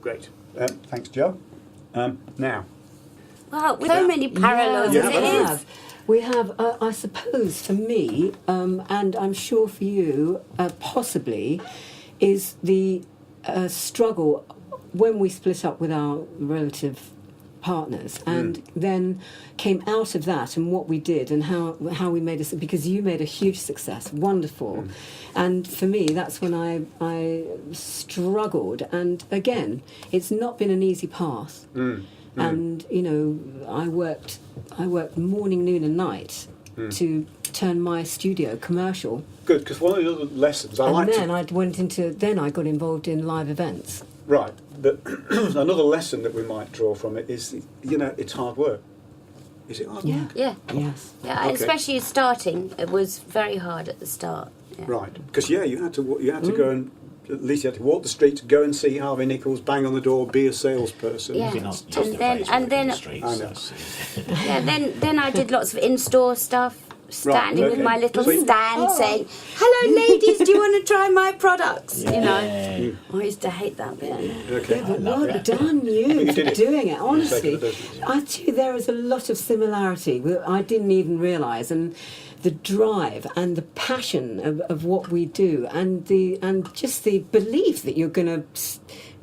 Great. Thanks, Joe. Now. Wow, with so many parallels as it is. We have, I suppose, for me, and I'm sure for you, possibly, is the struggle when we split up with our relative partners, and then came out of that and what we did and how we made it, because you made a huge success, wonderful, and for me that's when I struggled, and again it's not been an easy path. And you know, I worked morning, noon and night to turn my studio commercial. Good, because one of the other lessons I got involved in live events. Right, but another lesson that we might draw from it is, you know, it's hard work. Is it hard work? Yeah. Yes. Yeah, okay. Especially starting, it was very hard at the start. Yeah. Right, because you had to go and at least you had to walk the street to go and see Harvey Nichols, bang on the door, be a salesperson. Yeah, and then I did lots of in-store stuff. Standing with my little stand saying, "Hello ladies, do you want to try my products?" You know, I used to hate that bit. Okay. Yeah, but well done you for doing it. Honestly, I tell you, there is a lot of similarity that I didn't even realise, and the drive and the passion of what we do, and just the belief that you're gonna,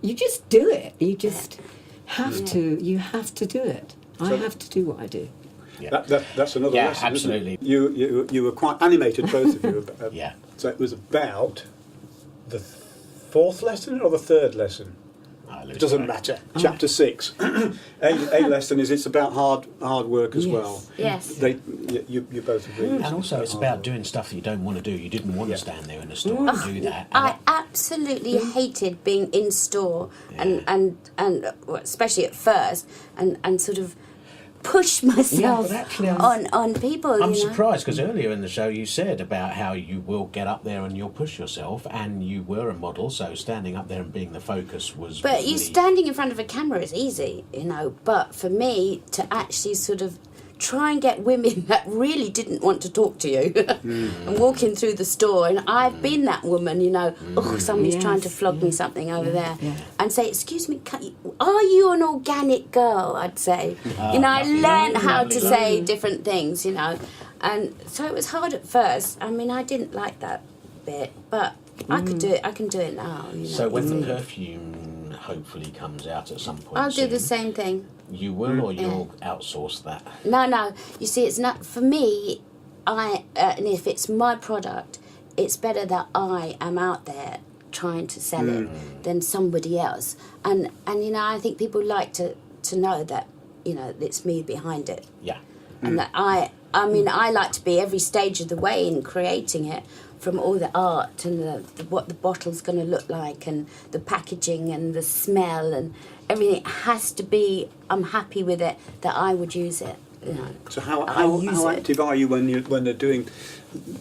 you just do it. You just have to. You have to do it. I have to do what I do. Yeah. That's another lesson. Absolutely. Isn't it? You were quite animated, both of you. Yeah. So it was about the fourth lesson or the third lesson. It doesn't matter. Chapter 6. A lesson is it's about hard work as well. Yes. You both agree. And also it's about doing stuff that you don't want to do. You didn't want to stand there in the store and do that. I absolutely hated being in store and especially at first and sort of push myself on people. I'm surprised, because earlier in the show you said about how you will get up there and you'll push yourself, and you were a model, so standing up there and being the focus was. But really... you standing in front of a camera is easy, you know. But for me to actually sort of try and get women that really didn't want to talk to you and walking through the store, and I've been that woman, you know, somebody's trying to flog me something over there, and say, "Excuse me, are you an organic girl?" I'd say, you know, I learned how to say different things, you know, and so it was hard at first. I mean, I didn't like that bit, but I could do it. I can do it now. You know, so when the perfume hopefully comes out at some point, I'll do the same thing. You will, or you'll outsource that? No. You see, it's not for me. And if it's my product, it's better that I am out there trying to sell it than somebody else. And you know, I think people like to know that, you know, it's me behind it. Yeah. And that I mean, I like to be every stage of the way in creating it, from all the art and what the bottle's going to look like and the packaging and the smell and everything. It has to be, I'm happy with it, that I would use it. You know. So how active are you when they're doing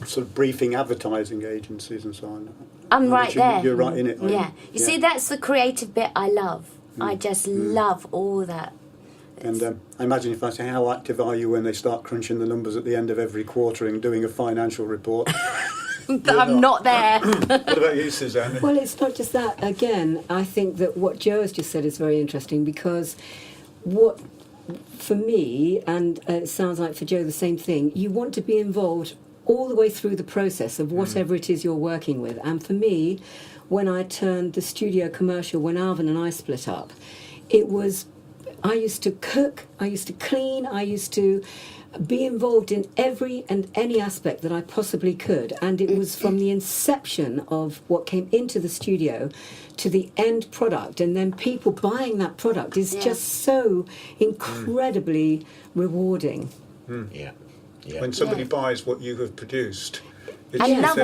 sort of briefing advertising agencies and so on? I'm right there. You're right in it. Yeah. You see, that's the creative bit I love. I just love all that. And I imagine if I say, how active are you when they start crunching the numbers at the end of every quarter and doing a financial report? I'm not there. What about you, Suzanne? Well, it's not just that. Again, I think that what Joe has just said is very interesting, because what, for me, and it sounds like for Joe the same thing, you want to be involved all the way through the process of whatever it is you're working with. And for me, when I turned the studio commercial, when Alvin and I split up, it was, I used to cook, I used to clean, I used to be involved in every and any aspect that I possibly could, and it was from the inception of what came into the studio to the end product, and then people buying that product is just so incredibly rewarding. Yeah. When somebody buys what you have produced, and they love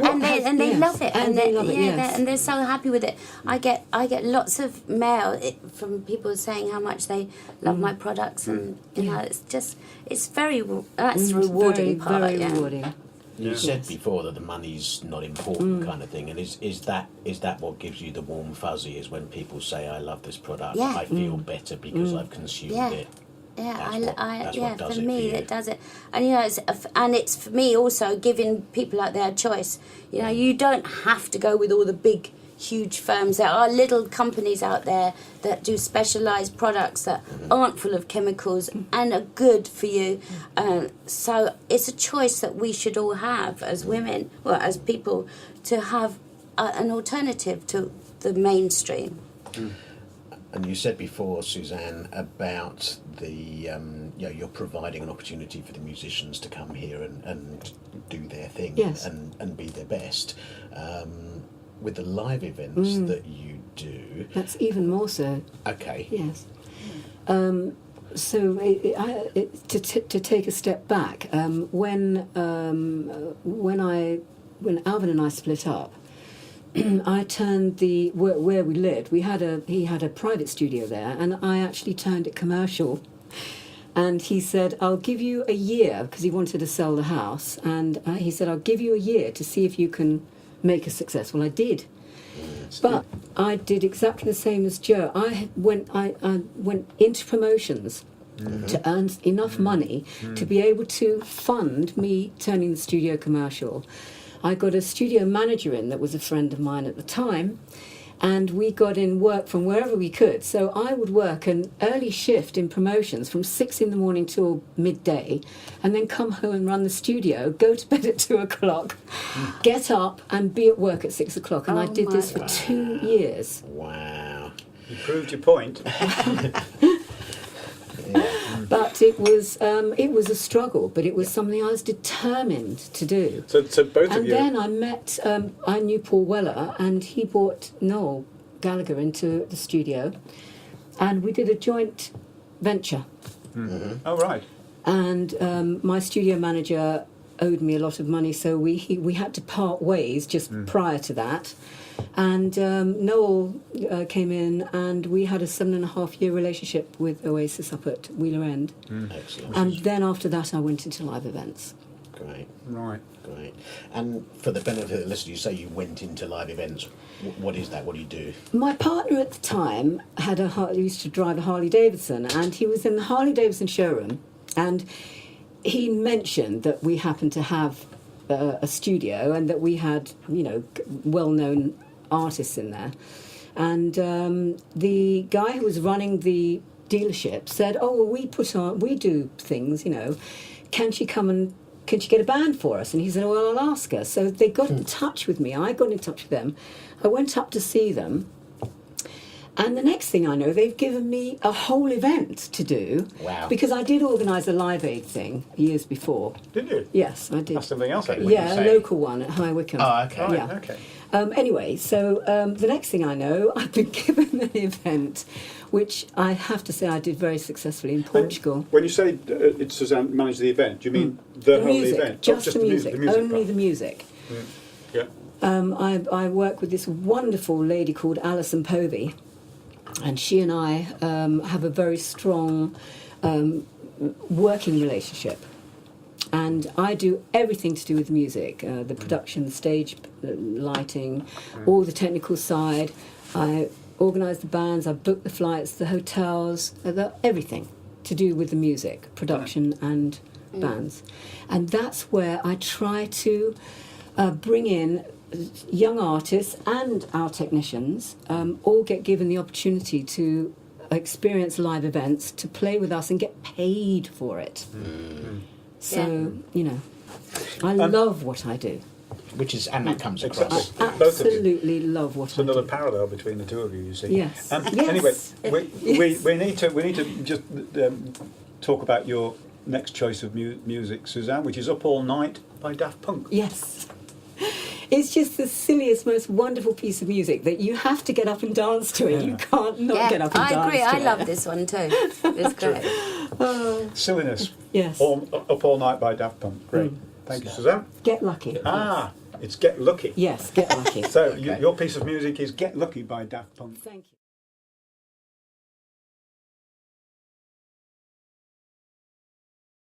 it, and they're so happy with it. I get lots of mail from people saying how much they love my products, and you know, it's very rewarding part. Very rewarding. You said before that the money's not important, kind of thing, and is that what gives you the warm fuzzy? Is when people say, "I love this product, I feel better because I've consumed it." Yeah, for me it does it, and you know, it's for me also giving people like their choice. You know, you don't have to go with all the big, huge firms. There are little companies out there that do specialised products that aren't full of chemicals and are good for you. So it's a choice that we should all have as women, or as people, to have an alternative to the mainstream. And you said before, Suzanne, about the you're providing an opportunity for the musicians to come here and do their thing, yes, and be their best. With the live events that you do, that's even more so. Okay. Yes. So to take a step back, when Alvin and I split up, I turned where we lived. He had a private studio there, and I actually turned it commercial. And he said, "I'll give you a year," because he wanted to sell the house. And he said, "I'll give you a year to see if you can make us successful." I did, but I did exactly the same as Joe. I went into promotions to earn enough money to be able to fund me turning the studio commercial. I got a studio manager in that was a friend of mine at the time, and we got in work from wherever we could. So I would work an early shift in promotions from 6 a.m. till midday, and then come home and run the studio, go to bed at 2 o'clock, get up and be at work at 6 o'clock. And I did this for 2 years. Wow. You proved your point. But it was a struggle, but it was something I was determined to do. So both of you... And then I knew Paul Weller, and he brought Noel Gallagher into the studio, and we did a joint venture. Mm-hmm. Oh, right. And my studio manager owed me a lot of money, so we had to part ways just prior to that. And Noel came in, and we had a 7.5-year relationship with Oasis up at Wheeler End. Excellent. And then after that, I went into live events. Great. Right. Great. And for the benefit of the listener, you say you went into live events. What is that? What do you do? My partner at the time used to drive a Harley Davidson, and he was in the Harley Davidson showroom, and he mentioned that we happened to have a studio and that we had, well-known artists in there. And the guy who was running the dealership said, "Oh, well, we do things, Can she get a band for us?" And he said, "Well, I'll ask her." So they got in touch with me. I got in touch with them. I went up to see them. And the next thing I know, they've given me a whole event to do. Wow. Because I did organise a Live Aid thing years before. Did you? Yes, I did. That's something else. Okay. Yeah, a local one at High Wycombe. Oh, okay. Right, Yeah. okay. Anyway, so the next thing I know, I've been given an event, which I have to say I did very successfully in Portugal. And when you say Suzanne managed the event, do you mean the whole music, event? just Not the music, only part? the music. Yeah. I work with this wonderful lady called Alison Povey, and she and I have a very strong working relationship. And I do everything to do with music, the production, the stage lighting, all the technical side. I organise the bands, I book the flights, the hotels, everything to do with the music, production and bands. And that's where I try to bring in young artists and our technicians, all get given the opportunity to experience live events, to play with us and get paid for it. So, I love what I do. And that comes across. Exactly. Both of you. Absolutely love what It's I do. another parallel between the two of you. You see. Yes. Yes. Anyway, Yes. we need to just talk about your next choice of music, Suzanne, which is "Up All Night" by Daft Punk. Yes. It's just the silliest, most wonderful piece of music that you have to get up and dance to it. You can't not get up and dance I agree. to I it. love this one too. It's great. Silliness. Yes. Up All Night by Daft Punk. Great. Thank you, Suzanne. Get lucky. It's Get Lucky. Yes, get lucky. So your piece of music is Get Lucky by Daft Punk. Thank you.